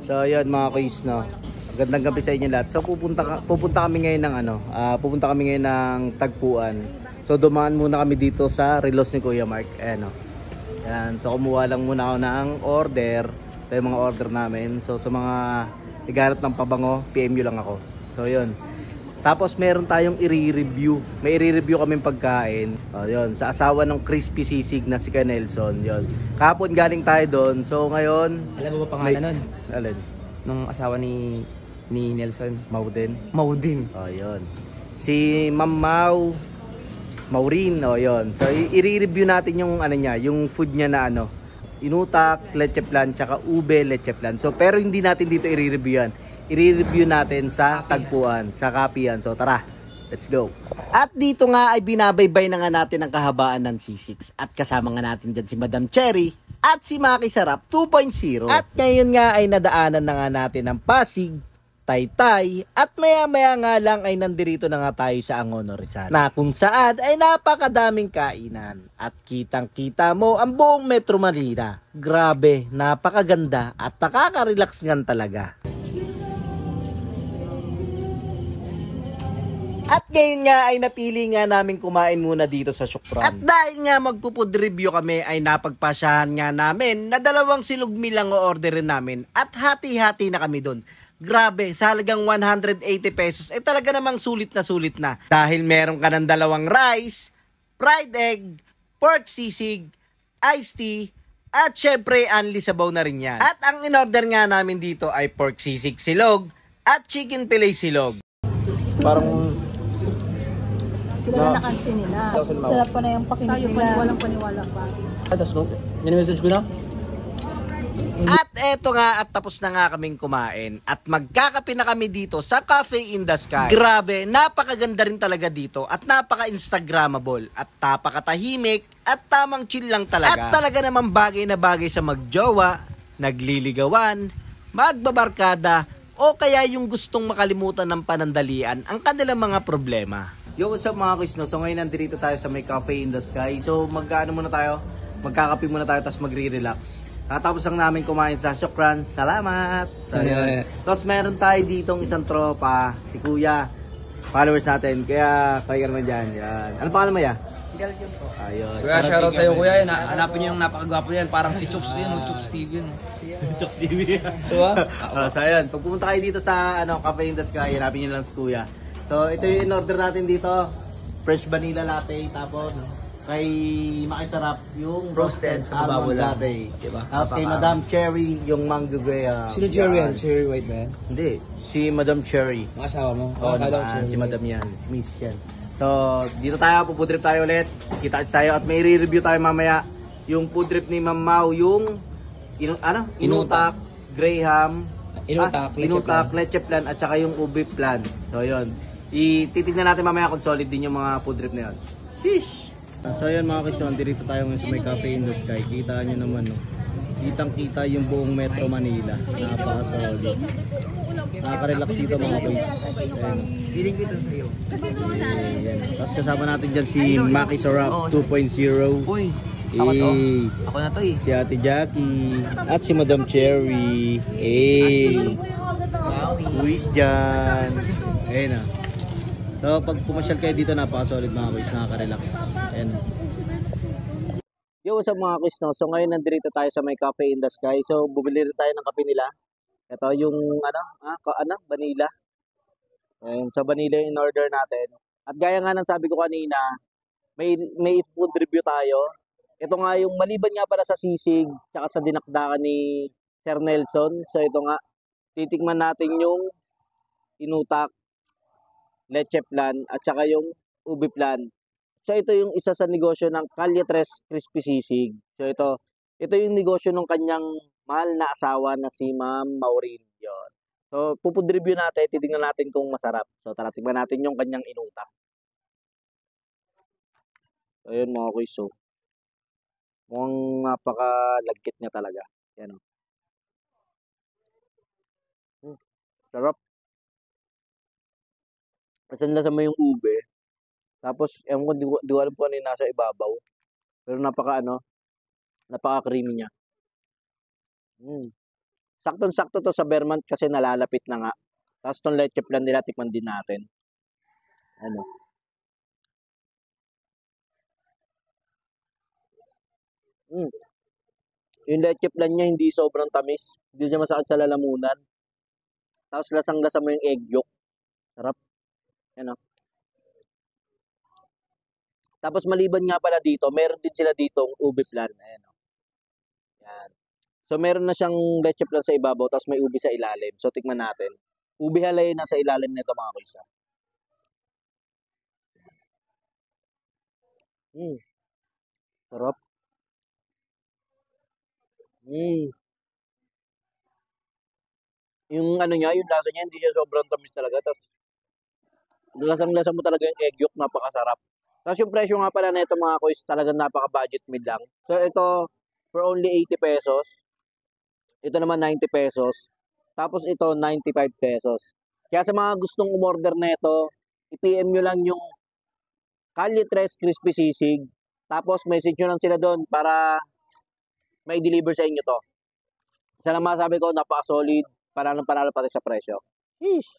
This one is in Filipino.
So yun mga kuys, no. Magandang gabi sa inyo lahat. So pupunta kami ngayon ng pupunta kami ngayon ng tagpuan. So dumaan muna kami dito sa relos ni Kuya Mark. Ayan, no. Yan. So kumuha lang muna ako ng order. Ito yung mga order namin. So sa mga naghahanap ng pabango, PMU lang ako. So yun. Tapos meron tayong i-review. May i-review kaming pagkain. Yun, sa asawa ng crispy sisig na si Nelson. Yun. Kahapon galing tayo doon. So ngayon, alam mo ba pangalan nun? Alin? Nung asawa ni Nelson? Mauden. Mauden. Yun. Si Ma'am Maureen. Yun. So i-review natin yung niya, yung food niya na inutak, leche plan, tsaka ube leche plan. So pero hindi natin dito i-review yan. I-review natin sa tagpuan, sa Kapihan. So tara, let's go. At dito nga ay binabaybay na nga natin ang kahabaan ng C6. At kasama nga natin dyan si Madam Cherry at si Maki Sarap 2.0. At ngayon nga ay nadaanan na nga natin ang Pasig, Taytay, at maya-maya nga lang ay nandirito na nga tayo sa Angono Rizal, na kung saan ay napakadaming kainan. At kitang-kita mo ang buong Metro Manila. Grabe, napakaganda at nakaka-relax nga talaga. At ngayon nga ay napili nga namin kumain muna dito sa Shukran. At dahil nga magpupud review kami ay napagpasyahan nga namin na 2 silog meal lang o-orderin namin at hati-hati na kami doon. Grabe, sa halagang 180 pesos ay talaga namang sulit na. Dahil meron ka ng 2 rice, fried egg, pork sisig, iced tea, at syempre only sabaw na rin yan. At ang in-order nga namin dito ay pork sisig silog at chicken fillet silog. Parang kilala na kasi nila. Sila pa na yung pakinig nila. Walang paniwala pa. Tapos mini-message ko na. At eto nga, at tapos na nga kaming kumain. At magkakape na kami dito sa Cafe in the Sky. Grabe, napakaganda rin talaga dito. At napaka-instagrammable. At napakatahimik. At tamang chill lang talaga. At talaga naman bagay na bagay sa magjowa, nagliligawan, magbabarkada, o kaya yung gustong makalimutan ng panandalian ang kanilang mga problema. Yo, what's up mga kuys, no? So ngayon nandito tayo sa may Cafe in the Sky. So magkakape muna tayo, tapos magre-relax. Tapos lang namin kumain sa Shukran. Salamat! So, tapos meron tayo ditong isang tropa, si Kuya. Followers natin, kaya naman dyan. Yan. Ano pangalan mo ya? Galgion po. Ayun. Kuya, shoutout sa'yo kuya. Hanapin niyo yung napakagwapo yan. Parang si Chooks yun. Chooks TV yun. Chooks TV. Diba? So ayun, pag pumunta kayo dito sa Cafe in the Sky, hanapin nyo lang si Kuya. So, ito yung in-order natin dito. Fresh vanilla latte. Tapos, kay Maki Sarap, yung roasted almond latte. Diba? Tapos kay Madam Cherry, yung mango guaya. Sino Cherry yan? Cherry White ba yan? Hindi. Si Madam Cherry. Ang asawa mo? Oo, si Madam yan. Si Miss yan. So, dito tayo. Pupudrip tayo ulit. Kita tayo. At may re-review tayo mamaya. Yung food trip ni Ma'am Mau. Yung, inutak, graham. Inutak, leche plan, at saka yung ube plan. So, yun. Titignan natin mamaya kung solid din yung mga food trip na yun. Sheesh! So yun mga kisyon, dito tayo ngayon sa may Cafe in the Sky. Kita nyo naman, no? Kitang-kita yung buong Metro Manila. Napaka-solid. Nakaka-relax dito mga kuys. Ayan. Feeling ko ito sa'yo. Ayan. Tapos kasama natin dyan si Maki Sarap 2.0. Uy, ako to. Ako na to eh. Si Ate Jackie. At si Madam Cherry. Luis dyan. Ayan na. So pag pumasyal kayo dito, napaka-solid mga kuys, nakaka-relax. Ayan. Yo, what's up mga kuys, no? So ngayon nandito tayo sa may Cafe in the Sky. So bumili rin tayo ng kape nila. Ito yung vanilla. Ayan, sa vanilla in order natin. At gaya nga ng sabi ko kanina, may food review tayo. Ito nga yung maliban nga para sa sisig, tsaka sa dinakdakan ni Sir Nelson. So ito nga, titikman natin yung inutak, leche plan, at saka yung ube plan. So ito yung isa sa negosyo ng Calle 3 Crispy Sisig. So ito yung negosyo ng kanyang mahal na asawa na si Ma'am Maureen. Yun. So pupud review natin, titingnan natin kung masarap. So tara, tingnan natin yung kanyang inutak. So yun mga kuys, so mukhang napakalagkit niya talaga. Yan o. Sarap. Asan-lasa mo yung ube. Tapos, ewan ko, di ko alam po ano yung nasa ibabaw. Pero napaka-creamy niya. Saktong-sakto to sa Vermont kasi nalalapit na nga. Tapos itong leche plan nila, tikman din natin. Ano? Mm. Yung leche plan niya hindi sobrang tamis. Hindi siya masakit sa lalamunan. Tapos lasang-lasa mo yung egg yolk. Sarap. Ano? Tapos maliban nga pala dito, meron din sila ditong ube plan. Ayan. Yan. So meron na siyang leche plan sa ibabaw, tapos may ube sa ilalim. So tikman natin. Ube halay na sa ilalim nito mga kuya. Sarap. Yung ano niya, yung lasa niya, hindi siya sobrang tamis talaga. Tapos lasang-lasa mo talaga yung egg yolk, napakasarap. Tapos yung presyo nga pala nito mga kuys, talagang napaka-budget meal lang. So ito, for only 80 pesos. Ito naman 90 pesos. Tapos ito, 95 pesos. Kaya sa mga gustong umorder nito, i-PM nyo lang yung Calle 3 Crispy Sisig. Tapos message nyo lang sila doon para may deliver sa inyo to. Isa lang masabi ko, napaka-solid. Panalo pati sa presyo. Sheesh.